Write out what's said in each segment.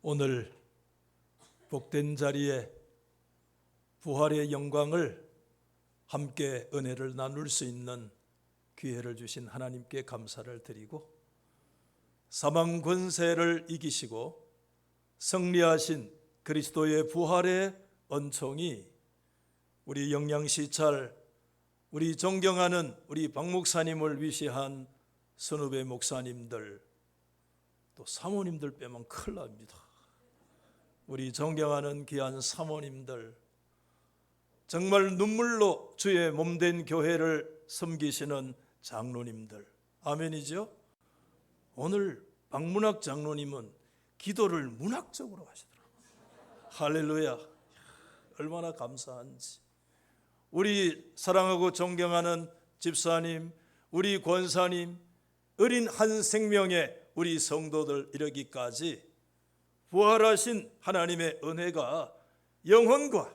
오늘 복된 자리에 부활의 영광을 함께 은혜를 나눌 수 있는 기회를 주신 하나님께 감사를 드리고, 사망 권세를 이기시고 승리하신 그리스도의 부활의 은총이 우리 영양시찰, 우리 존경하는 우리 박 목사님을 위시한 선후배 목사님들, 또 사모님들 빼면 큰일 납니다. 우리 존경하는 귀한 사모님들, 정말 눈물로 주의 몸된 교회를 섬기시는 장로님들, 아멘이죠? 오늘 박문학 장로님은 기도를 문학적으로 하시더라고요. 할렐루야, 얼마나 감사한지. 우리 사랑하고 존경하는 집사님, 우리 권사님, 어린 한 생명의 우리 성도들 이르기까지 부활하신 하나님의 은혜가 영혼과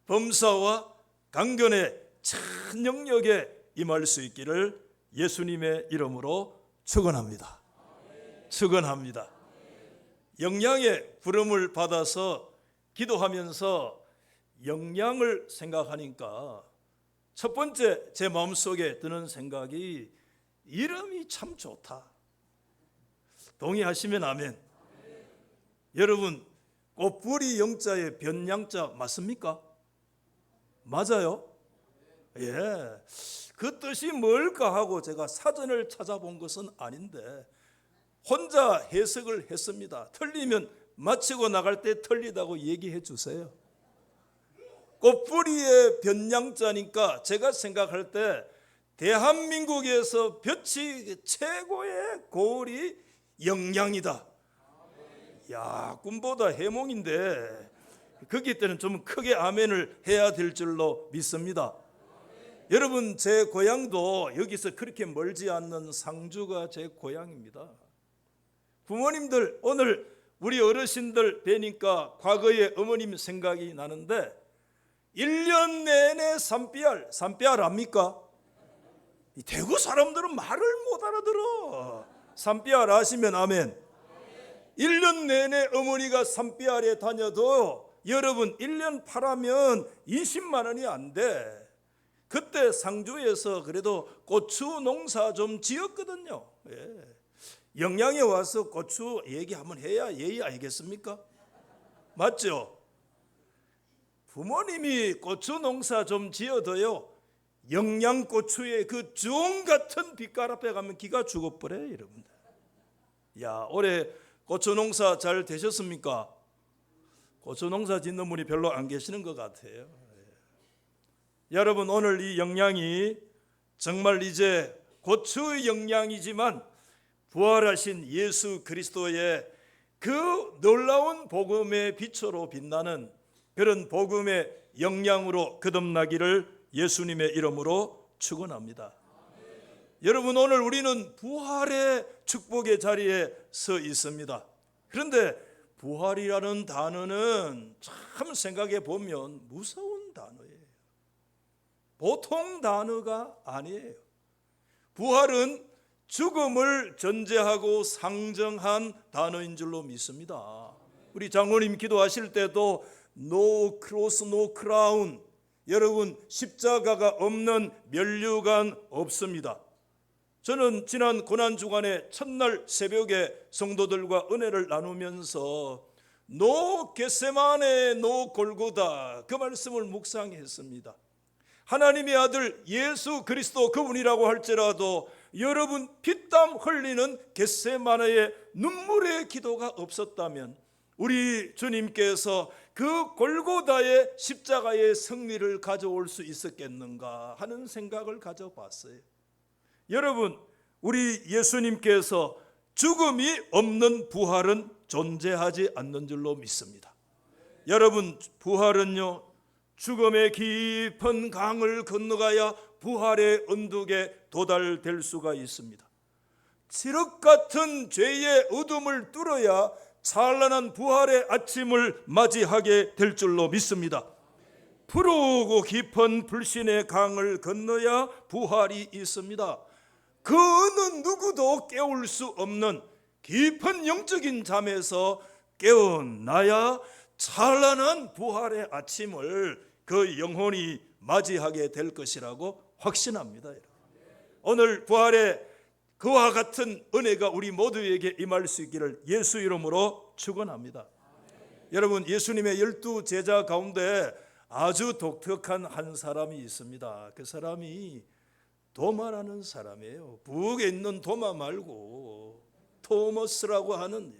범사와 강건의 참 영역에 임할 수 있기를 예수님의 이름으로 축원합니다. 축원합니다. 영양의 부름을 받아서 기도하면서 영양을 생각하니까 첫 번째 제 마음속에 드는 생각이 이름이 참 좋다. 동의하시면 아멘. 여러분, 꽃뿌리 영자의 변양자 맞습니까? 맞아요? 예. 그 뜻이 뭘까 하고 제가 사전을 찾아본 것은 아닌데 혼자 해석을 했습니다. 틀리면 마치고 나갈 때 틀리다고 얘기해 주세요. 꽃뿌리의 변양자니까 제가 생각할 때 대한민국에서 볕이 최고의 고을이 영양이다. 야, 꿈보다 해몽인데 거기 때는 좀 크게 아멘을 해야 될 줄로 믿습니다. 여러분, 제 고향도 여기서 그렇게 멀지 않는 상주가 제 고향입니다. 부모님들, 오늘 우리 어르신들 뵈니까 과거의 어머님 생각이 나는데 1년 내내 산비알 압니까? 이 대구 사람들은 말을 못 알아들어. 산비알 아시면 아멘. 1년 내내 어머니가 산비알에 다녀도 여러분 1년 팔하면 20만 원이 안 돼. 그때 상주에서 그래도 고추 농사 좀 지었거든요. 예. 영양에 와서 고추 얘기 한번 해야 예의 알겠습니까? 맞죠? 부모님이 고추 농사 좀 지어도요, 영양고추의 그 주홍 같은 빛깔 앞에 가면 기가 죽어버려요, 여러분들. 야, 올해 고추 농사 잘 되셨습니까? 고추 농사 짓는 분이 별로 안 계시는 것 같아요. 여러분, 오늘 이 영양이 정말 이제 고추의 영양이지만 부활하신 예수 그리스도의 그 놀라운 복음의 빛으로 빛나는 그런 복음의 영양으로 거듭나기를 예수님의 이름으로 축원합니다. 여러분, 오늘 우리는 부활의 축복의 자리에 서 있습니다. 그런데 부활이라는 단어는 참 생각해 보면 무서운 단어예요. 보통 단어가 아니에요. 부활은 죽음을 전제하고 상정한 단어인 줄로 믿습니다. 우리 장로님 기도하실 때도 No cross, no crown. 여러분, 십자가가 없는 면류관 없습니다. 저는 지난 고난주간에 첫날 새벽에 성도들과 은혜를 나누면서 노 겟세마네 노 골고다 그 말씀을 묵상했습니다. 하나님의 아들 예수 그리스도 그분이라고 할지라도 여러분 피땀 흘리는 겟세마네의 눈물의 기도가 없었다면 우리 주님께서 그 골고다의 십자가의 승리를 가져올 수 있었겠는가 하는 생각을 가져봤어요. 여러분, 우리 예수님께서 죽음이 없는 부활은 존재하지 않는 줄로 믿습니다. 여러분, 부활은요, 죽음의 깊은 강을 건너가야 부활의 언덕에 도달될 수가 있습니다. 칠흑 같은 죄의 어둠을 뚫어야 찬란한 부활의 아침을 맞이하게 될 줄로 믿습니다. 푸르고 깊은 불신의 강을 건너야 부활이 있습니다. 그 어느 누구도 깨울 수 없는 깊은 영적인 잠에서 깨어나야 찬란한 부활의 아침을 그 영혼이 맞이하게 될 것이라고 확신합니다. 오늘 부활의 그와 같은 은혜가 우리 모두에게 임할 수 있기를 예수 이름으로 축원합니다. 여러분, 예수님의 12 제자 가운데 아주 독특한 한 사람이 있습니다. 그 사람이 도마라는 사람이에요. 북에 있는 도마 말고 토머스라고 하는,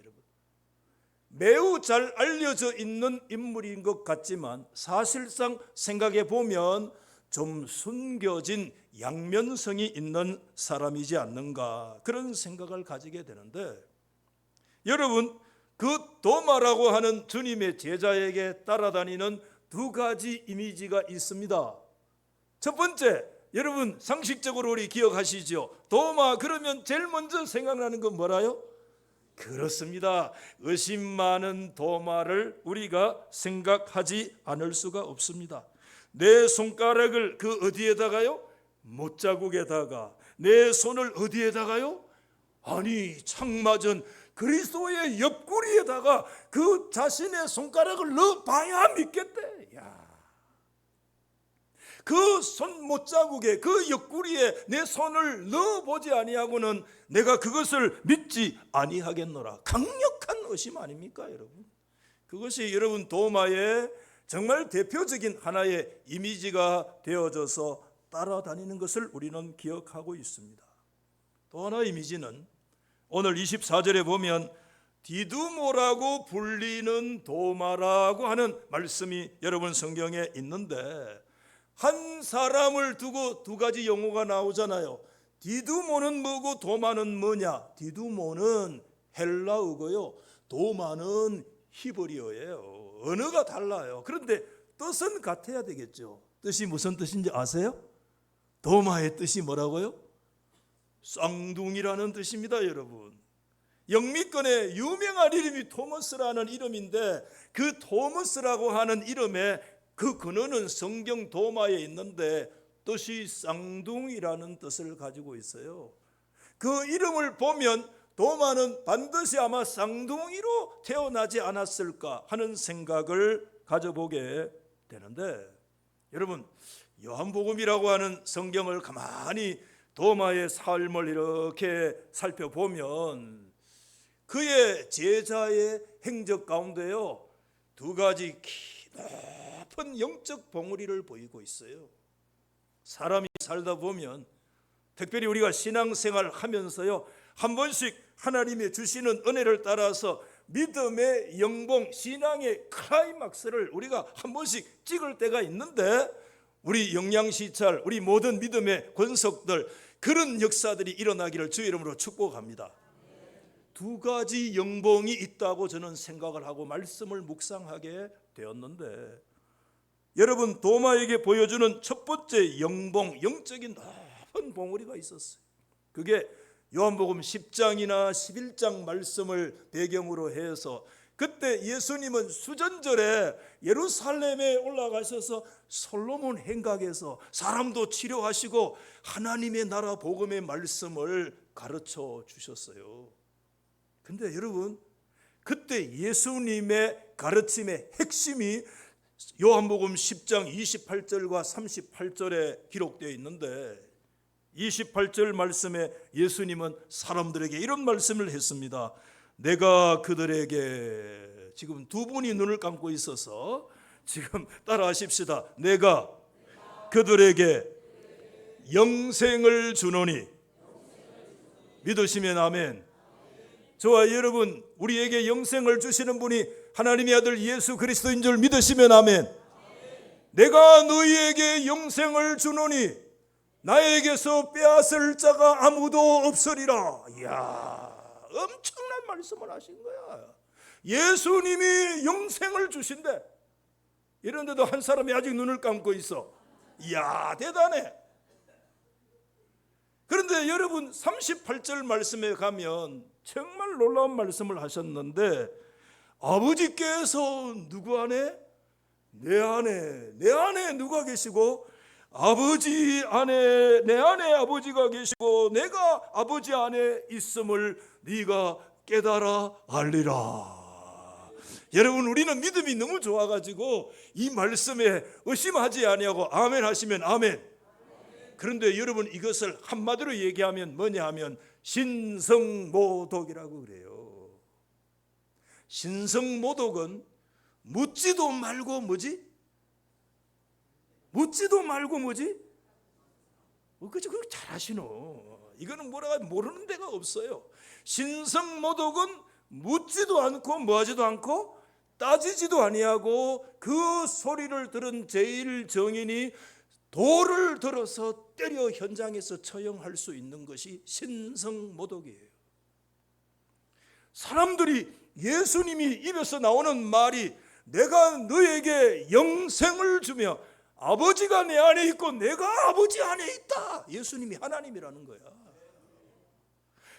매우 잘 알려져 있는 인물인 것 같지만 사실상 생각해 보면 좀 숨겨진 양면성이 있는 사람이지 않는가, 그런 생각을 가지게 되는데, 여러분, 그 도마라고 하는 주님의 제자에게 따라다니는 두 가지 이미지가 있습니다. 첫 번째, 여러분 상식적으로 우리 기억하시죠? 도마 그러면 제일 먼저 생각나는 건 뭐라요? 그렇습니다. 의심 많은 도마를 우리가 생각하지 않을 수가 없습니다. 내 손가락을 그 어디에다가요? 못자국에다가. 내 손을 어디에다가요? 아니, 창맞은 그리스도의 옆구리에다가 그 자신의 손가락을 넣어봐야 믿겠대. 그 손 못자국에, 그 옆구리에 내 손을 넣어보지 아니하고는 내가 그것을 믿지 아니하겠노라. 강력한 의심 아닙니까, 여러분? 그것이 여러분 도마의 정말 대표적인 하나의 이미지가 되어져서 따라다니는 것을 우리는 기억하고 있습니다. 또 하나의 이미지는 오늘 24절에 보면 디두모라고 불리는 도마라고 하는 말씀이 여러분 성경에 있는데, 한 사람을 두고 두 가지 용어가 나오잖아요. 디두모는 뭐고 도마는 뭐냐? 디두모는 헬라어고요, 도마는 히브리어예요. 언어가 달라요. 그런데 뜻은 같아야 되겠죠. 뜻이 무슨 뜻인지 아세요? 도마의 뜻이 뭐라고요? 쌍둥이라는 뜻입니다, 여러분. 영미권의 유명한 이름이 토머스라는 이름인데, 그 토머스라고 하는 이름에 그 근원은 성경 도마에 있는데 뜻이 쌍둥이라는 뜻을 가지고 있어요. 그 이름을 보면 도마는 반드시 아마 쌍둥이로 태어나지 않았을까 하는 생각을 가져보게 되는데, 여러분, 요한복음이라고 하는 성경을 가만히 도마의 삶을 이렇게 살펴보면 그의 제자의 행적 가운데요, 두 가지 높은 영적 봉우리를 보이고 있어요. 사람이 살다 보면, 특별히 우리가 신앙생활을 하면서요, 한 번씩 하나님의 주시는 은혜를 따라서 믿음의 영봉, 신앙의 클라이막스를 우리가 한 번씩 찍을 때가 있는데, 우리 영양시찰, 우리 모든 믿음의 권속들, 그런 역사들이 일어나기를 주의 이름으로 축복합니다. 두 가지 영봉이 있다고 저는 생각을 하고 말씀을 묵상하게 되었는데, 여러분, 도마에게 보여주는 첫 번째 영봉, 영적인 높은 봉우리가 있었어요. 그게 요한복음 10장이나 11장 말씀을 배경으로 해서, 그때 예수님은 수전절에 예루살렘에 올라가셔서 솔로몬 행각에서 사람도 치료하시고 하나님의 나라 복음의 말씀을 가르쳐 주셨어요. 근데 여러분, 그때 예수님의 가르침의 핵심이 요한복음 10장 28절과 38절에 기록되어 있는데, 28절 말씀에 예수님은 사람들에게 이런 말씀을 했습니다. 내가 그들에게, 지금 두 분이 눈을 감고 있어서 지금 따라 하십시다. 내가 그들에게 영생을 주노니. 믿으시면 아멘. 저와 여러분, 우리에게 영생을 주시는 분이 하나님의 아들 예수 그리스도인 줄 믿으시면 아멘. 내가 너희에게 영생을 주노니 나에게서 빼앗을 자가 아무도 없으리라. 이야, 엄청난 말씀을 하신 거야. 예수님이 영생을 주신대. 이런데도 한 사람이 아직 눈을 감고 있어. 이야, 대단해. 그런데 여러분, 38절 말씀에 가면 정말 놀라운 말씀을 하셨는데, 아버지께서 누구 안에? 내 안에 누가 계시고, 아버지 안에, 내 안에 아버지가 계시고 내가 아버지 안에 있음을 네가 깨달아 알리라. 여러분, 우리는 믿음이 너무 좋아가지고 이 말씀에 의심하지 아니하고 아멘 하시면 아멘. 그런데 여러분, 이것을 한마디로 얘기하면 뭐냐 하면 신성모독이라고 그래요. 신성모독은 묻지도 말고 뭐지? 묻지도 말고 뭐지? 그치, 그거 잘하시노. 이거는 뭐라고 모르는 데가 없어요. 신성모독은 묻지도 않고 뭐하지도 않고 따지지도 아니하고 그 소리를 들은 제일 정인이 돌을 들어서 때려 현장에서 처형할 수 있는 것이 신성모독이에요. 사람들이 예수님이 입에서 나오는 말이 내가 너에게 영생을 주며 아버지가 내 안에 있고 내가 아버지 안에 있다. 예수님이 하나님이라는 거야.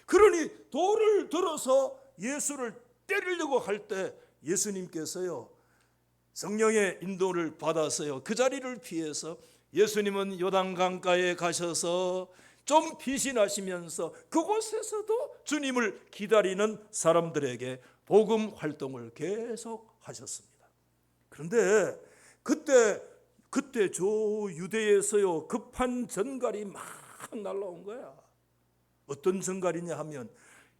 그러니 돌을 들어서 예수를 때리려고 할 때 예수님께서요, 성령의 인도를 받아서요, 그 자리를 피해서 예수님은 요단강가에 가셔서 좀 피신하시면서 그곳에서도 주님을 기다리는 사람들에게 복음 활동을 계속 하셨습니다. 그런데 그때 저 유대에서요, 급한 전갈이 막 날라온 거야. 어떤 전갈이냐 하면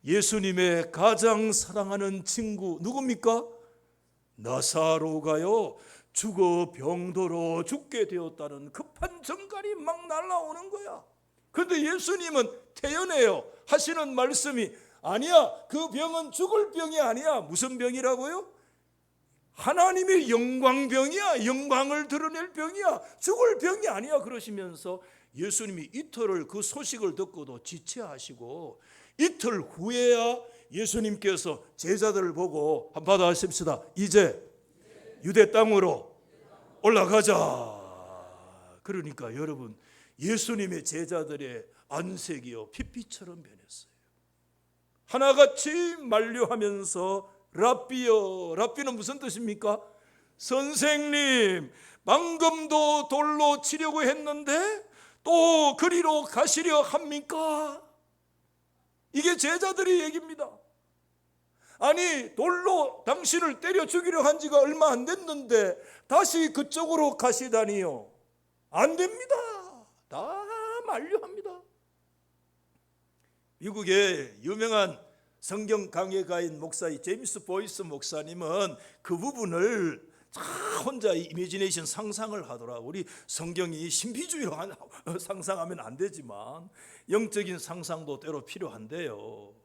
예수님의 가장 사랑하는 친구 누굽니까? 나사로가요, 죽어 병들어 죽게 되었다는 급한 전갈이 막 날라오는 거야. 그런데 예수님은 태연해요. 하시는 말씀이 아니야, 그 병은 죽을 병이 아니야. 무슨 병이라고요? 하나님의 영광병이야. 영광을 드러낼 병이야. 죽을 병이 아니야. 그러시면서 예수님이 이틀을 그 소식을 듣고도 지체하시고 이틀 후에야 예수님께서 제자들을 보고 한번 받아하십시다. 이제 유대 땅으로 올라가자. 그러니까 여러분, 예수님의 제자들의 안색이요 피피처럼 변했어요. 하나같이 만류하면서 랍비여, 랍비는 무슨 뜻입니까? 선생님, 방금도 돌로 치려고 했는데 또 그리로 가시려 합니까? 이게 제자들의 얘기입니다. 아니, 돌로 당신을 때려 죽이려 한 지가 얼마 안 됐는데 다시 그쪽으로 가시다니요. 안 됩니다. 다 만류합니다. 미국의 유명한 성경 강해가인 목사인 제임스 보이스 목사님은 그 부분을 혼자 이미지네이션 상상을 하더라고. 우리 성경이 신비주의로 상상하면 안 되지만 영적인 상상도 때로 필요한데요.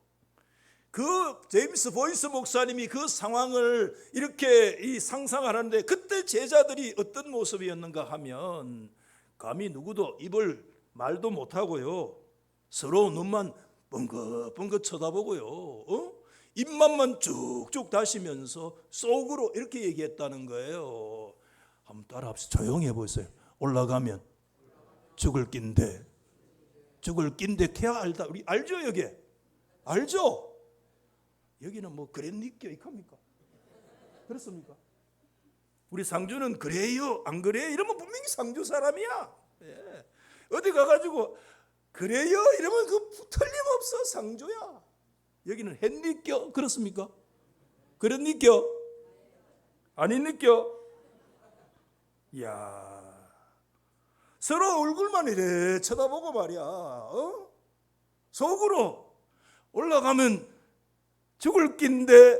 그 제임스 보이스 목사님이 그 상황을 이렇게 상상하는데 그때 제자들이 어떤 모습이었는가 하면 감히 누구도 입을 말도 못하고요, 서로 눈만 뻥긋뻥긋 쳐다보고요, 입맛만 쭉쭉 다시면서 속으로 이렇게 얘기했다는 거예요. 한번 따라합시다. 조용히 해보세요. 올라가면 죽을 낀데, 죽을 낀데 걔야 알다. 우리 알죠? 여기 알죠? 여기는 뭐 그랬니까 이겁니까? 그렇습니까? 우리 상주는 그래요 안 그래요? 이러면 분명히 상주 사람이야. 예. 어디 가가지고 그래요 이러면 그 틀림없어 상주야. 여기는 했니까? 그렇습니까? 그랬니까? 아니니까? 이야, 서로 얼굴만 이래 쳐다보고 말이야. 속으로 올라가면 죽을 낀데,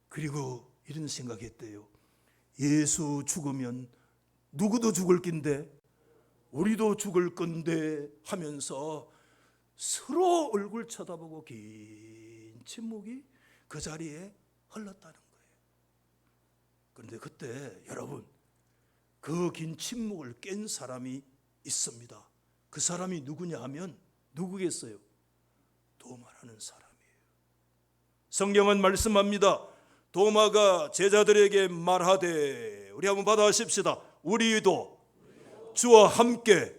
그리고 이런 생각했대요. 예수 죽으면 누구도 죽을 낀데 우리도 죽을 건데 하면서 서로 얼굴 쳐다보고 긴 침묵이 그 자리에 흘렀다는 거예요. 그런데 그때 여러분, 그 긴 침묵을 깬 사람이 있습니다. 그 사람이 누구냐 하면 누구겠어요? 도마라는 사람이에요. 성경은 말씀합니다. 도마가 제자들에게 말하되, 우리 한번 받아하십시다. 우리도 주와 함께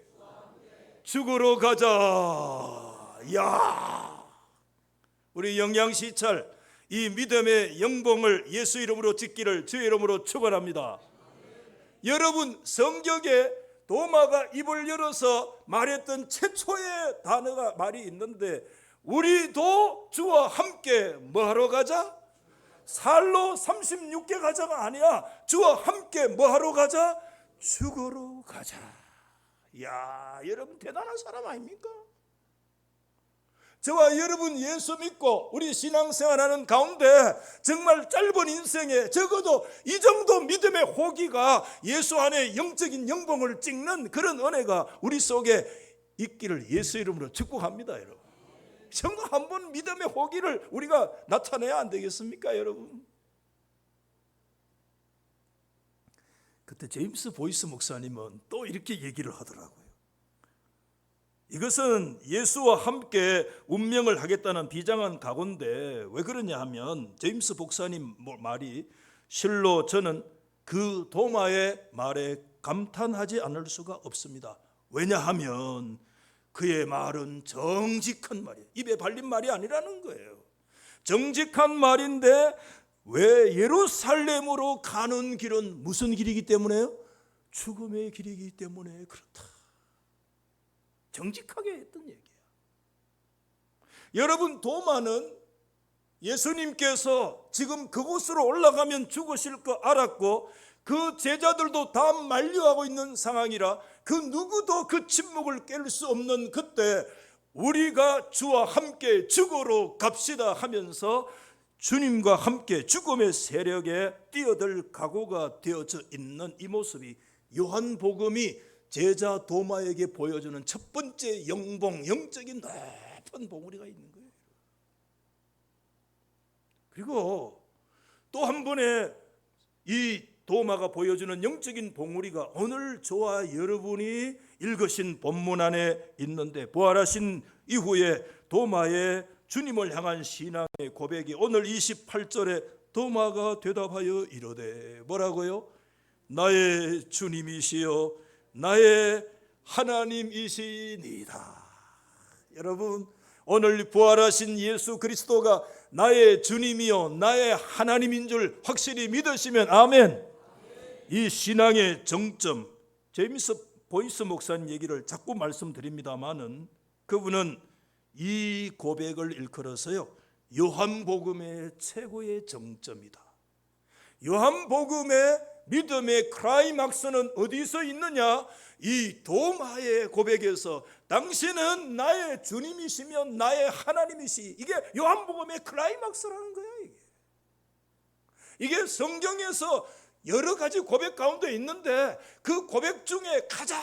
죽으러 가자. 야, 우리 영양시찰 이 믿음의 영봉을 예수 이름으로 짓기를 주의 이름으로 축원합니다. 여러분, 성경에 도마가 입을 열어서 말했던 최초의 단어가 말이 있는데, 우리도 주와 함께 뭐하러 가자? 살로 36개 가자가 아니야. 주와 함께 뭐하러 가자? 죽으러 가자. 이야, 여러분 대단한 사람 아닙니까? 저와 여러분 예수 믿고 우리 신앙생활하는 가운데 정말 짧은 인생에 적어도 이 정도 믿음의 호기가 예수 안에 영적인 영봉을 찍는 그런 은혜가 우리 속에 있기를 예수 이름으로 축복합니다. 여러분, 정말 한번 믿음의 호기를 우리가 나타내야 안 되겠습니까? 여러분, 그때 제임스 보이스 목사님은 또 이렇게 얘기를 하더라고요. 이것은 예수와 함께 운명을 하겠다는 비장한 각오인데 왜 그러냐 하면 제임스 목사님 말이 실로 저는 그 도마의 말에 감탄하지 않을 수가 없습니다. 왜냐하면 그의 말은 정직한 말이에요. 입에 발린 말이 아니라는 거예요. 정직한 말인데 왜 예루살렘으로 가는 길은 무슨 길이기 때문에요? 죽음의 길이기 때문에 그렇다. 정직하게 했던 얘기야. 여러분, 도마는 예수님께서 지금 그곳으로 올라가면 죽으실 거 알았고 그 제자들도 다 만류하고 있는 상황이라 그 누구도 그 침묵을 깰 수 없는 그때 우리가 주와 함께 죽으러 갑시다 하면서 주님과 함께 죽음의 세력에 뛰어들 각오가 되어져 있는 이 모습이 요한복음이 제자 도마에게 보여주는 첫 번째 영봉, 영적인 높은 봉우리가 있는 거예요. 그리고 또 한 번의 이 도마가 보여주는 영적인 봉우리가 오늘 저와 여러분이 읽으신 본문 안에 있는데 부활하신 이후에 도마의 주님을 향한 신앙의 고백이 오늘 28절에 도마가 대답하여 이르되 뭐라고요? 나의 주님이시여 나의 하나님이시니이다. 여러분, 오늘 부활하신 예수 그리스도가 나의 주님이요 나의 하나님인 줄 확실히 믿으시면 아멘. 이 신앙의 정점, 제임스 보이스 목사님 얘기를 자꾸 말씀드립니다마는 그분은 이 고백을 일컬어서요 요한복음의 최고의 정점이다. 요한복음의 믿음의 클라이막스는 어디서 있느냐? 이 도마의 고백에서 당신은 나의 주님이시며 나의 하나님이시. 이게 요한복음의 클라이막스라는 거야. 이게 성경에서 여러 가지 고백 가운데 있는데 그 고백 중에 가장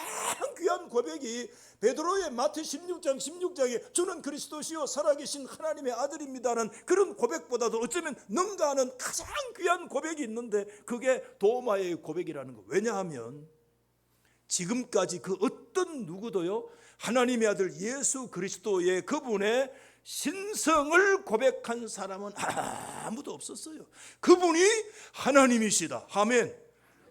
귀한 고백이 베드로의 마태 16장에 주는 그리스도시요 살아계신 하나님의 아들입니다는 그런 고백보다도 어쩌면 능가하는 가장 귀한 고백이 있는데 그게 도마의 고백이라는 거. 왜냐하면 지금까지 그 어떤 누구도요 하나님의 아들 예수 그리스도의 그분의 신성을 고백한 사람은 아무도 없었어요. 그분이 하나님이시다. 아멘.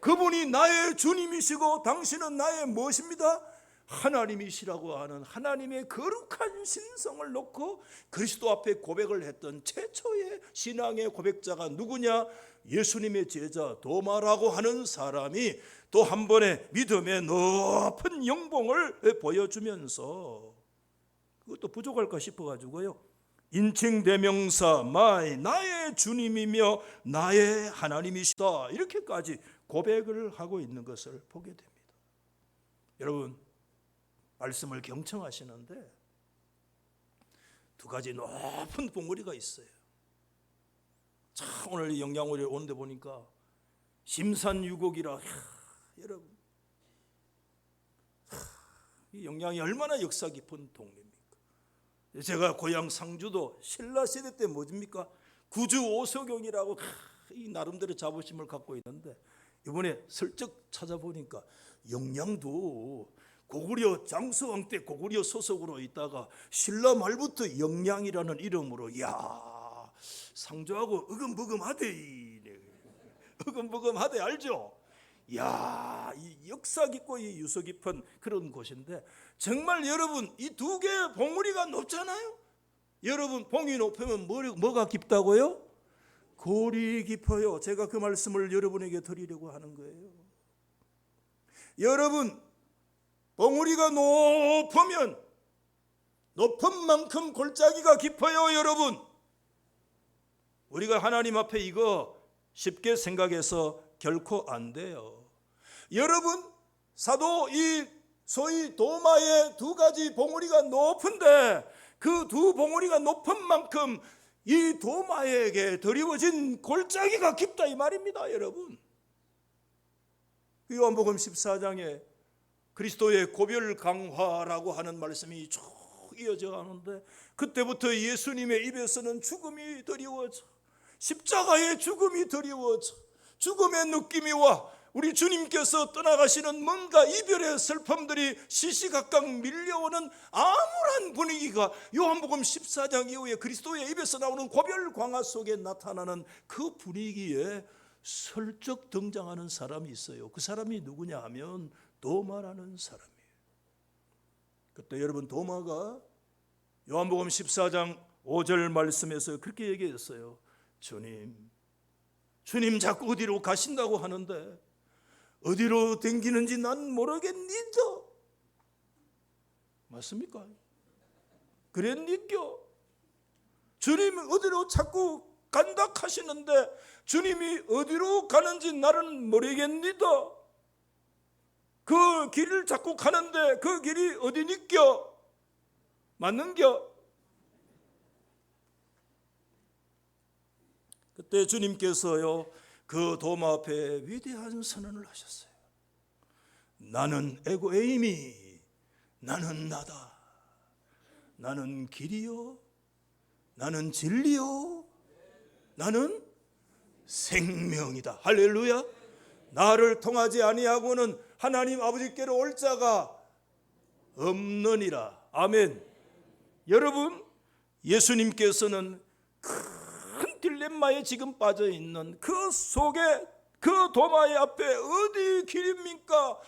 그분이 나의 주님이시고 당신은 나의 무엇입니다? 하나님이시라고 하는 하나님의 거룩한 신성을 놓고 그리스도 앞에 고백을 했던 최초의 신앙의 고백자가 누구냐? 예수님의 제자 도마라고 하는 사람이 또 한 번의 믿음의 높은 영봉을 보여주면서 그것도 부족할까 싶어가지고요 인칭 대명사 마이 나의 주님이며 나의 하나님이시다 이렇게까지 고백을 하고 있는 것을 보게 됩니다. 여러분, 말씀을 경청하시는데 두 가지 높은 봉우리가 있어요. 참 오늘 영양우리 오는데 보니까 심산유곡이라 여러분 이 영양이 얼마나 역사 깊은 동네입니까? 제가 고향 상주도 신라 시대 때 뭐입니까? 구주 오서경이라고 이 나름대로 자부심을 갖고 있는데 이번에 슬쩍 찾아보니까 영양도 고구려 장수왕 때 고구려 소속으로 있다가 신라 말부터 영양이라는 이름으로 이야 상주하고 으금부금하대 으금부금하대 알죠? 야, 이 역사 깊고 이 유서 깊은 그런 곳인데 정말 여러분 이 두 개의 봉우리가 높잖아요. 여러분 봉이 높으면 뭐가 깊다고요? 골이 깊어요. 제가 그 말씀을 여러분에게 드리려고 하는 거예요. 여러분 봉우리가 높으면 높은 만큼 골짜기가 깊어요. 여러분 우리가 하나님 앞에 이거 쉽게 생각해서 결코 안 돼요. 여러분, 사도 이 소위 도마의 두 가지 봉우리가 높은데 그 두 봉우리가 높은 만큼 이 도마에게 드리워진 골짜기가 깊다 이 말입니다. 여러분, 요한복음 14장에 그리스도의 고별 강화라고 하는 말씀이 쭉 이어져 가는데, 그때부터 예수님의 입에서는 죽음이 드리워져, 십자가의 죽음이 드리워져, 죽음의 느낌이 와 우리 주님께서 떠나가시는 뭔가 이별의 슬픔들이 시시각각 밀려오는 암울한 분위기가 요한복음 14장 이후에 그리스도의 입에서 나오는 고별 광화 속에 나타나는 그 분위기에 슬쩍 등장하는 사람이 있어요. 그 사람이 누구냐 하면 도마라는 사람이에요. 그때 여러분, 도마가 요한복음 14장 5절 말씀에서 그렇게 얘기했어요. 주님 자꾸 어디로 가신다고 하는데 어디로 댕기는지 난 모르겠니까? 맞습니까? 그랬니까? 주님 어디로 자꾸 간다 하시는데 주님이 어디로 가는지 나는 모르겠니다. 그 길을 자꾸 가는데 그 길이 어디니까? 맞는겨? 그때 주님께서요, 그 도마 앞에 위대한 선언을 하셨어요. 나는 에고에이미, 나는 나다. 나는 길이요, 나는 진리요, 나는 생명이다. 할렐루야. 나를 통하지 아니하고는 하나님 아버지께로 올 자가 없느니라. 아멘. 여러분, 예수님께서는 큰 딜레마에 지금 빠져 있는 그 속에, 그 도마의 앞에 어디 길입니까?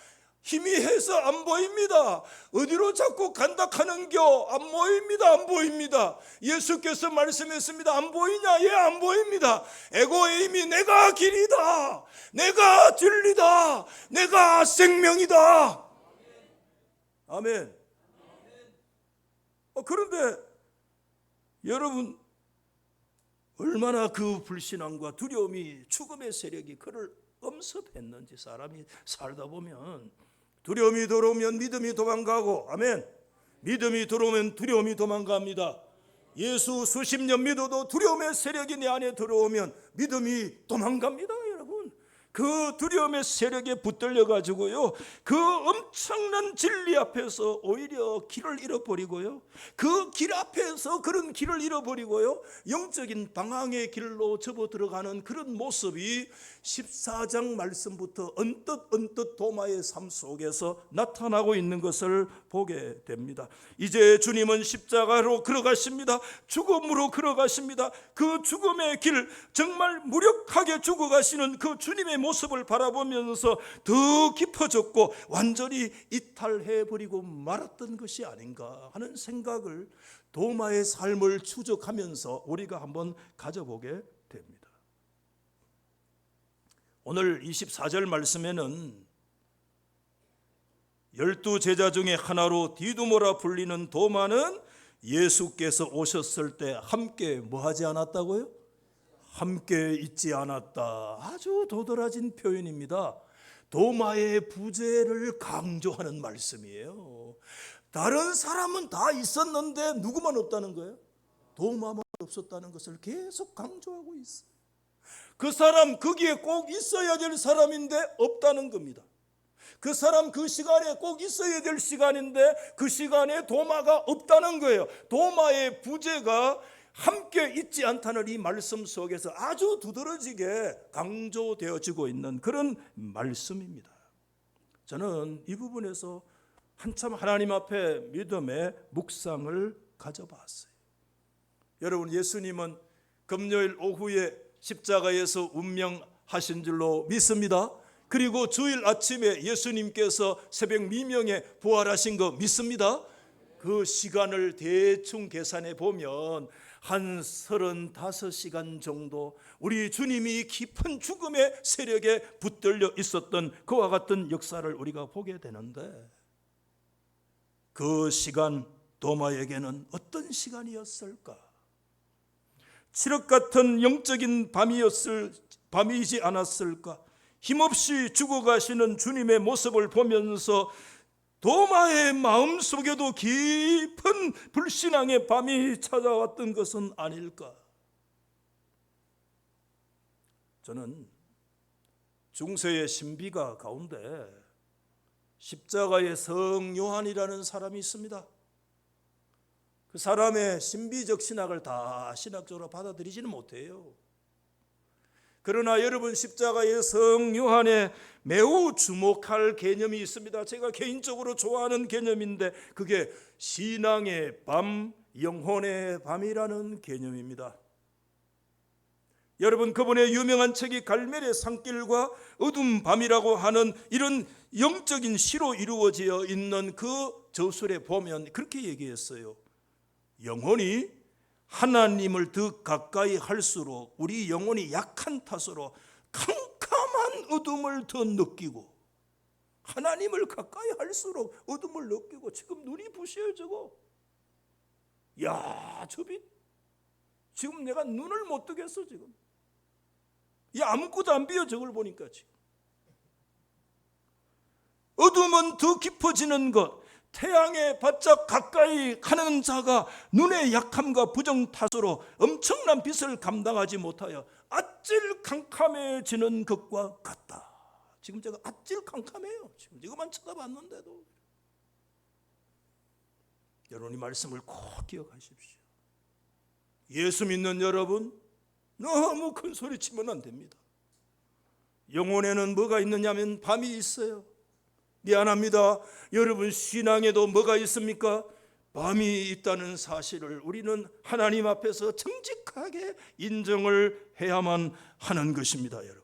희미해서 안 보입니다. 어디로 자꾸 간다 하는겨? 안 보입니다. 안 보입니다. 예수께서 말씀했습니다. 안 보이냐? 예, 안 보입니다. 에고에임이 내가 길이다, 내가 진리다, 내가 생명이다. 아멘. 그런데 여러분, 얼마나 그 불신앙과 두려움이, 죽음의 세력이 그를 엄습했는지. 사람이 살다 보면 두려움이 들어오면 믿음이 도망가고, 아멘, 믿음이 들어오면 두려움이 도망갑니다. 예수 수십 년 믿어도 두려움의 세력이 내 안에 들어오면 믿음이 도망갑니다. 여러분, 그 두려움의 세력에 붙들려 가지고요, 그 엄청난 진리 앞에서 오히려 길을 잃어버리고요, 그 길 앞에서 그런 길을 잃어버리고요, 영적인 방황의 길로 접어 들어가는 그런 모습이 14장 말씀부터 언뜻 도마의 삶 속에서 나타나고 있는 것을 보게 됩니다. 이제 주님은 십자가로 걸어가십니다. 죽음으로 걸어가십니다. 그 죽음의 길, 정말 무력하게 죽어가시는 그 주님의 모습을 바라보면서 더 깊어졌고 완전히 이탈해버리고 말았던 것이 아닌가 하는 생각을 도마의 삶을 추적하면서 우리가 한번 가져보게 됩니다. 오늘 24절 말씀에는 12제자 중에 하나로 디두모라 불리는 도마는 예수께서 오셨을 때 함께 뭐하지 않았다고요? 함께 있지 않았다. 아주 도드라진 표현입니다. 도마의 부재를 강조하는 말씀이에요. 다른 사람은 다 있었는데 누구만 없다는 거예요? 도마만 없었다는 것을 계속 강조하고 있어요. 그 사람 거기에 꼭 있어야 될 사람인데 없다는 겁니다. 그 사람 그 시간에 꼭 있어야 될 시간인데 그 시간에 도마가 없다는 거예요. 도마의 부재가 함께 있지 않다는 이 말씀 속에서 아주 두드러지게 강조되어지고 있는 그런 말씀입니다. 저는 이 부분에서 한참 하나님 앞에 믿음의 묵상을 가져봤어요. 여러분, 예수님은 금요일 오후에 십자가에서 운명하신 줄로 믿습니다. 그리고 주일 아침에 예수님께서 새벽 미명에 부활하신 거 믿습니다. 그 시간을 대충 계산해 보면 한 35시간 정도 우리 주님이 깊은 죽음의 세력에 붙들려 있었던 그와 같은 역사를 우리가 보게 되는데, 그 시간 도마에게는 어떤 시간이었을까? 칠흑 같은 영적인 밤이지 않았을까? 힘없이 죽어가시는 주님의 모습을 보면서 도마의 마음속에도 깊은 불신앙의 밤이 찾아왔던 것은 아닐까? 저는 중세의 신비가 가운데 십자가의 성 요한이라는 사람이 있습니다. 그 사람의 신비적 신학을 다 신학적으로 받아들이지는 못해요. 그러나 여러분, 십자가의 성 요한에 매우 주목할 개념이 있습니다. 제가 개인적으로 좋아하는 개념인데 그게 신앙의 밤, 영혼의 밤이라는 개념입니다. 여러분, 그분의 유명한 책이 갈멜의 산길과 어두운 밤이라고 하는 이런 영적인 시로 이루어져 있는 그 저술에 보면 그렇게 얘기했어요. 영혼이 하나님을 더 가까이 할수록 우리 영혼이 약한 탓으로 캄캄한 어둠을 더 느끼고, 하나님을 가까이 할수록 어둠을 느끼고, 지금 눈이 부셔요. 저거 야, 저빛 지금 내가 눈을 못 뜨겠어. 지금 아무것도 안 비어. 저걸 보니까 지금 어둠은 더 깊어지는 것, 태양에 바짝 가까이 가는 자가 눈의 약함과 부정 탓으로 엄청난 빛을 감당하지 못하여 아찔 캄캄해지는 것과 같다. 지금 제가 아찔 캄캄해요. 지금 이것만 쳐다봤는데도. 여러분, 이 말씀을 꼭 기억하십시오. 예수 믿는 여러분, 너무 큰 소리 치면 안 됩니다. 영혼에는 뭐가 있느냐면 밤이 있어요. 미안합니다. 여러분, 신앙에도 뭐가 있습니까? 밤이 있다는 사실을 우리는 하나님 앞에서 정직하게 인정을 해야만 하는 것입니다. 여러분,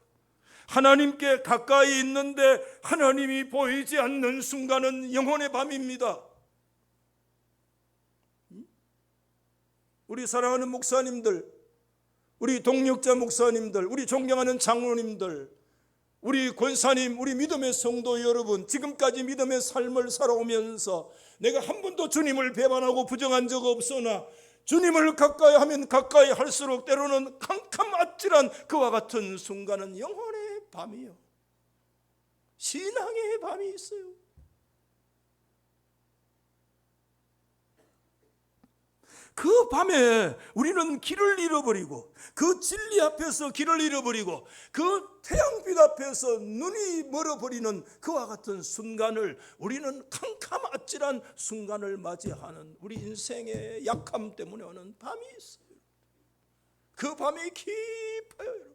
하나님께 가까이 있는데 하나님이 보이지 않는 순간은 영혼의 밤입니다. 우리 사랑하는 목사님들, 우리 동력자 목사님들, 우리 존경하는 장로님들, 우리 권사님, 우리 믿음의 성도 여러분, 지금까지 믿음의 삶을 살아오면서 내가 한 번도 주님을 배반하고 부정한 적 없으나 주님을 가까이 하면 가까이 할수록 때로는 캄캄아찔한 그와 같은 순간은 영혼의 밤이요, 신앙의 밤이 있어요. 그 밤에 우리는 길을 잃어버리고, 그 진리 앞에서 길을 잃어버리고, 그 태양빛 앞에서 눈이 멀어버리는 그와 같은 순간을, 우리는 캄캄아찔한 순간을 맞이하는 우리 인생의 약함 때문에 오는 밤이 있어요. 그 밤이 깊어요. 여러분,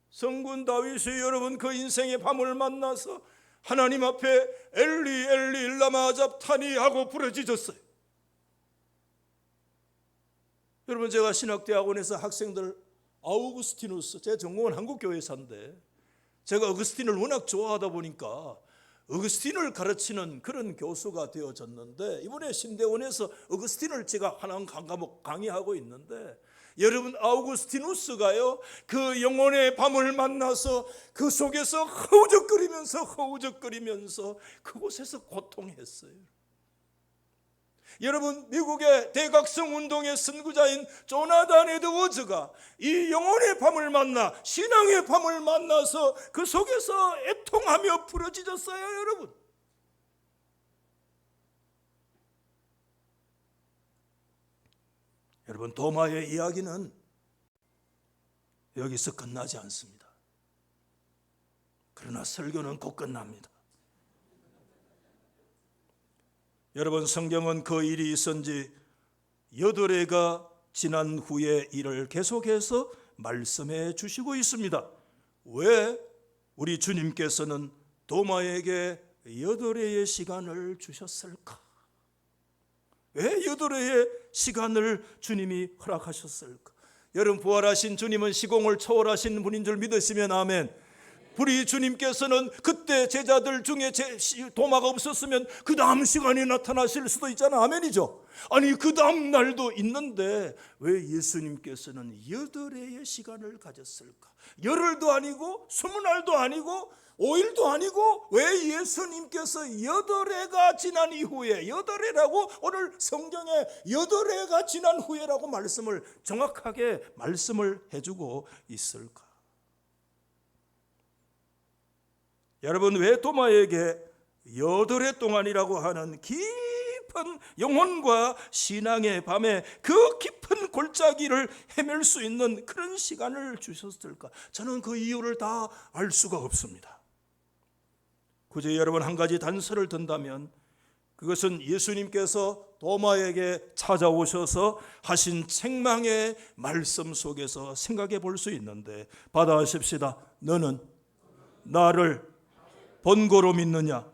성군 다윗이 여러분 그 인생의 밤을 만나서 하나님 앞에 엘리 엘리 라마 잡타니 하고 부르짖었어요. 여러분, 제가 신학대학원에서 학생들 아우구스티누스, 제 전공은 한국교회사인데 제가 어거스틴을 워낙 좋아하다 보니까 어거스틴을 가르치는 그런 교수가 되어졌는데, 이번에 신대원에서 어거스틴을 제가 한 과목 강의하고 있는데, 여러분, 아우구스티누스가요 그 영혼의 밤을 만나서 그 속에서 허우적거리면서 그곳에서 고통했어요. 여러분, 미국의 대각성 운동의 선구자인 조나단 에드워즈가 이 영혼의 밤을 만나, 신앙의 밤을 만나서 그 속에서 애통하며 부르짖었어요. 여러분, 도마의 이야기는 여기서 끝나지 않습니다. 그러나 설교는 곧 끝납니다. 여러분, 성경은 그 일이 있은 지 8해가 지난 후에 일을 계속해서 말씀해 주시고 있습니다. 왜 우리 주님께서는 도마에게 8해의 시간을 주셨을까? 왜 8해의 시간을 주님이 허락하셨을까? 여러분, 부활하신 주님은 시공을 초월하신 분인 줄 믿으시면 아멘. 우리 주님께서는 그때 제자들 중에 도마가 없었으면 그 다음 시간이 나타나실 수도 있잖아. 아멘이죠. 아니 그 다음 날도 있는데 왜 예수님께서는 8회의 시간을 가졌을까? 열흘도 아니고 20날도 아니고 5일도 아니고 왜 예수님께서 8회가 지난 이후에, 8회라고 오늘 성경에 8회가 지난 후에라고 말씀을 정확하게 말씀을 해주고 있을까? 여러분, 왜 도마에게 8회 동안이라고 하는 깊은 영혼과 신앙의 밤에 그 깊은 골짜기를 헤맬 수 있는 그런 시간을 주셨을까? 저는 그 이유를 다 알 수가 없습니다. 그저 여러분 한 가지 단서를 든다면 그것은 예수님께서 도마에게 찾아오셔서 하신 책망의 말씀 속에서 생각해 볼 수 있는데, 받아하십시다. 너는 나를 본고로 믿느냐?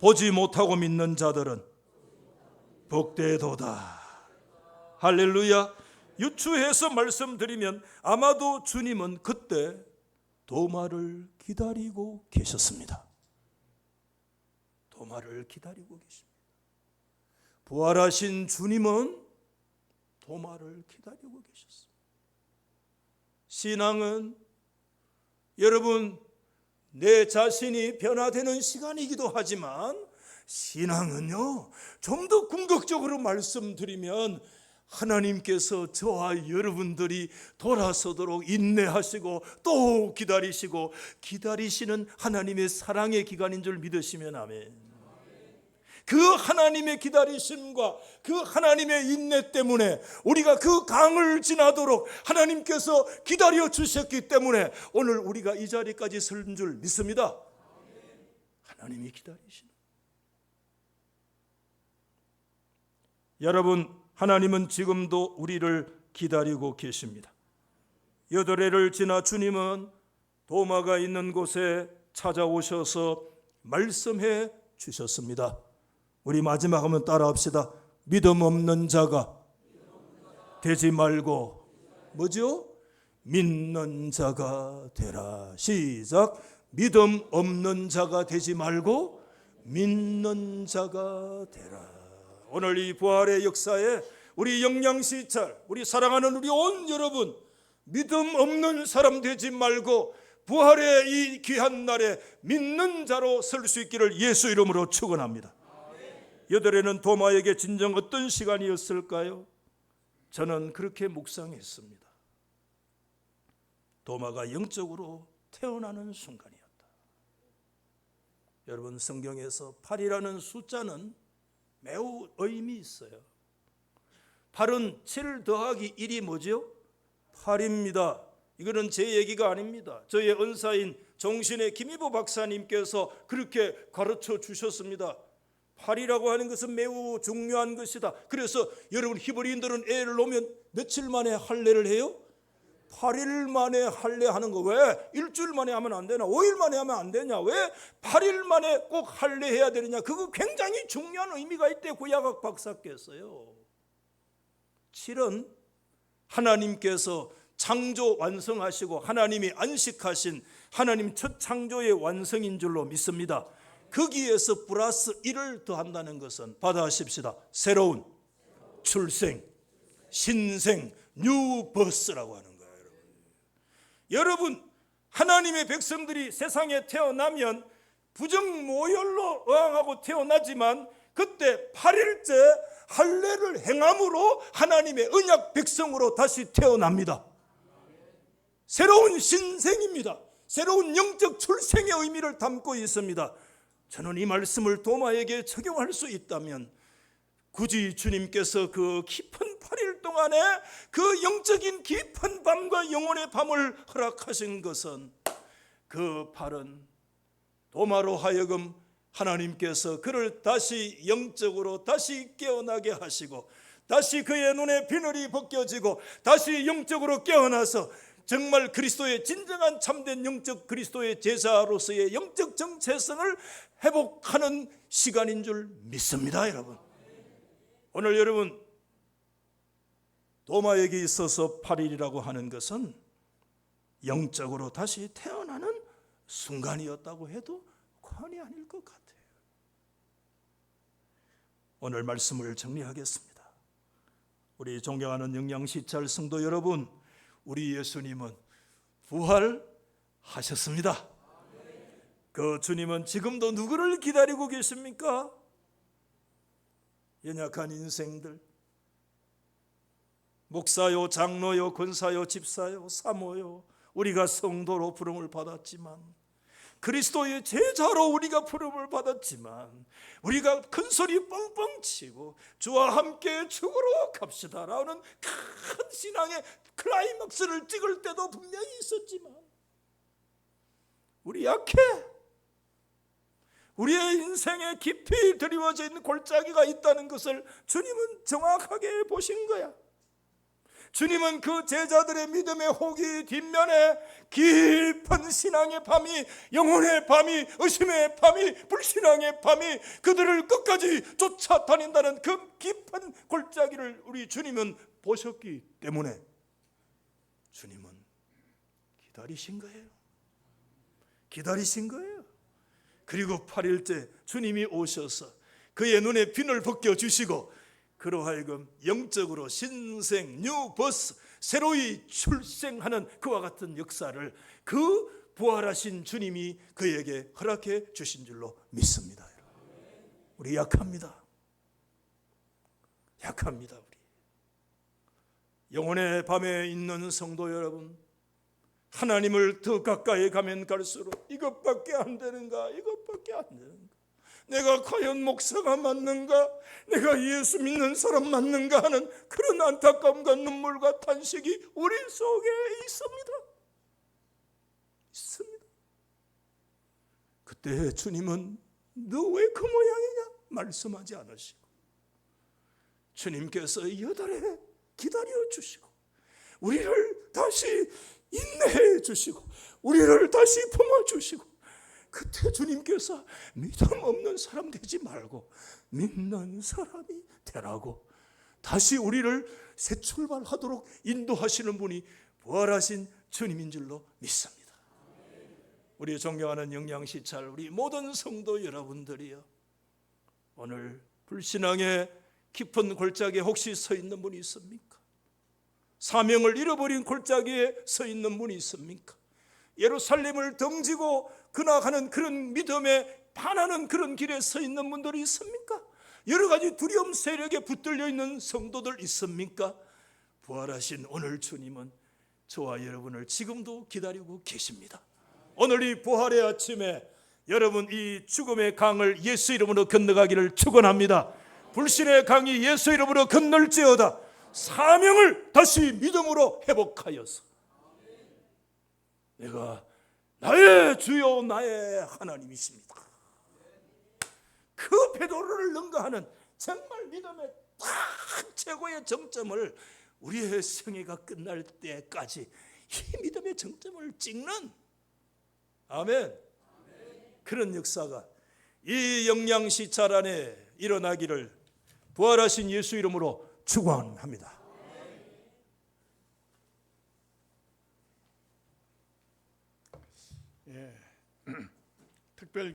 보지 못하고 믿는 자들은 복되도다. 할렐루야. 유추해서 말씀드리면 아마도 주님은 그때 도마를 기다리고 계셨습니다. 도마를 기다리고 계십니다. 부활하신 주님은 도마를 기다리고 계셨습니다. 신앙은 여러분 내 자신이 변화되는 시간이기도 하지만 신앙은요, 좀 더 궁극적으로 말씀드리면 하나님께서 저와 여러분들이 돌아서도록 인내하시고 또 기다리시고 기다리시는 하나님의 사랑의 기간인 줄 믿으시면 아멘. 그 하나님의 기다리심과 그 하나님의 인내 때문에 우리가 그 강을 지나도록 하나님께서 기다려 주셨기 때문에 오늘 우리가 이 자리까지 선 줄 믿습니다. 하나님이 기다리시는. 여러분, 하나님은 지금도 우리를 기다리고 계십니다. 8회를 지나 주님은 도마가 있는 곳에 찾아오셔서 말씀해 주셨습니다. 우리 마지막 한번 따라합시다. 믿음 없는 자가 되지 말고 뭐죠? 믿는 자가 되라. 시작. 믿음 없는 자가 되지 말고 믿는 자가 되라. 오늘 이 부활의 역사에 우리 영양시찰, 우리 사랑하는 우리 온 여러분, 믿음 없는 사람 되지 말고 부활의 이 귀한 날에 믿는 자로 설 수 있기를 예수 이름으로 축원합니다. 8회는 도마에게 진정 어떤 시간이었을까요? 저는 그렇게 묵상했습니다. 도마가 영적으로 태어나는 순간이었다. 여러분, 성경에서 8이라는 숫자는 매우 의미 있어요. 8은 7 더하기 1이 뭐죠? 8입니다. 이거는 제 얘기가 아닙니다. 저의 은사인 정신의 김희보 박사님께서 그렇게 가르쳐 주셨습니다. 8이라고 하는 것은 매우 중요한 것이다. 그래서 여러분 히브리인들은 애를 놓으면 며칠 만에 할례를 해요? 8일 만에 할례하는 거. 왜? 일주일 만에 하면 안 되나? 5일 만에 하면 안 되냐? 왜 8일 만에 꼭 할례해야 되느냐? 그거 굉장히 중요한 의미가 있대. 구약학 박사께서요. 7은 하나님께서 창조 완성하시고 하나님이 안식하신 하나님 첫 창조의 완성인 줄로 믿습니다. 거기에서 플러스 1을 더한다는 것은 받아하십시다. 새로운 출생, 신생, 뉴버스라고 하는 거예요. 여러분, 하나님의 백성들이 세상에 태어나면 부정모혈로 어항하고 태어나지만 그때 8일째 할례를 행함으로 하나님의 언약 백성으로 다시 태어납니다. 새로운 신생입니다. 새로운 영적 출생의 의미를 담고 있습니다. 저는 이 말씀을 도마에게 적용할 수 있다면 굳이 주님께서 그 깊은 8일 동안에 그 영적인 깊은 밤과 영혼의 밤을 허락하신 것은 그 8은 도마로 하여금 하나님께서 그를 다시 영적으로 다시 깨어나게 하시고 다시 그의 눈에 비늘이 벗겨지고 다시 영적으로 깨어나서 정말 그리스도의 진정한 참된 영적 그리스도의 제자로서의 영적 정체성을 회복하는 시간인 줄 믿습니다. 여러분, 오늘 여러분 도마에게 있어서 8일이라고 하는 것은 영적으로 다시 태어나는 순간이었다고 해도 과언이 아닐 것 같아요. 오늘 말씀을 정리하겠습니다. 우리 존경하는 영양시찰 성도 여러분, 우리 예수님은 부활하셨습니다. 그 주님은 지금도 누구를 기다리고 계십니까? 연약한 인생들, 목사요, 장로요, 권사요, 집사요, 사모요, 우리가 성도로 부름을 받았지만, 그리스도의 제자로 우리가 부름을 받았지만, 우리가 큰 소리 뻥뻥 치고 주와 함께 죽으러 갑시다라는 큰 신앙의 클라이막스를 찍을 때도 분명히 있었지만, 우리 약해. 우리의 인생에 깊이 드리워져 있는 골짜기가 있다는 것을 주님은 정확하게 보신 거야. 주님은 그 제자들의 믿음의 혹이 뒷면에 깊은 신앙의 밤이, 영혼의 밤이, 의심의 밤이, 불신앙의 밤이 그들을 끝까지 쫓아다닌다는 그 깊은 골짜기를 우리 주님은 보셨기 때문에 주님은 기다리신 거예요. 기다리신 거예요. 그리고 8일째 주님이 오셔서 그의 눈에 비늘 벗겨주시고 그로 하여금 영적으로 신생, 뉴버스, 새로이 출생하는 그와 같은 역사를 그 부활하신 주님이 그에게 허락해 주신 줄로 믿습니다. 우리 약합니다. 약합니다. 우리 영혼의 밤에 있는 성도 여러분, 하나님을 더 가까이 가면 갈수록 이것밖에 안 되는가, 이것밖에 안 되는가, 내가 과연 목사가 맞는가, 내가 예수 믿는 사람 맞는가 하는 그런 안타까움과 눈물과 탄식이 우리 속에 있습니다. 그때 주님은 너 왜 그 모양이냐 말씀하지 않으시고, 주님께서 8해 기다려 주시고 우리를 다시 인내해 주시고 우리를 다시 품어 주시고, 그때 주님께서 믿음 없는 사람 되지 말고 믿는 사람이 되라고 다시 우리를 새 출발하도록 인도하시는 분이 부활하신 주님인 줄로 믿습니다. 우리 존경하는 영양시찰, 우리 모든 성도 여러분들이요, 오늘 불신앙의 깊은 골짜기에 혹시 서 있는 분이 있습니까? 사명을 잃어버린 골짜기에 서 있는 분이 있습니까? 예루살렘을 등지고 그나가는 그런 믿음에 반하는 그런 길에 서 있는 분들이 있습니까? 여러 가지 두려움 세력에 붙들려 있는 성도들 있습니까? 부활하신 오늘 주님은 저와 여러분을 지금도 기다리고 계십니다. 오늘 이 부활의 아침에 여러분 이 죽음의 강을 예수 이름으로 건너가기를 축원합니다. 불신의 강이 예수 이름으로 건널지어다. 사명을 다시 믿음으로 회복하여서 내가 나의 주요 나의 하나님이십니다. 그 베드로를 능가하는 정말 믿음의 딱 최고의 정점을 우리의 생애가 끝날 때까지 이 믿음의 정점을 찍는, 아멘, 그런 역사가 이 영양시찰 안에 일어나기를 부활하신 예수 이름으로 축원합니다. 예. 특별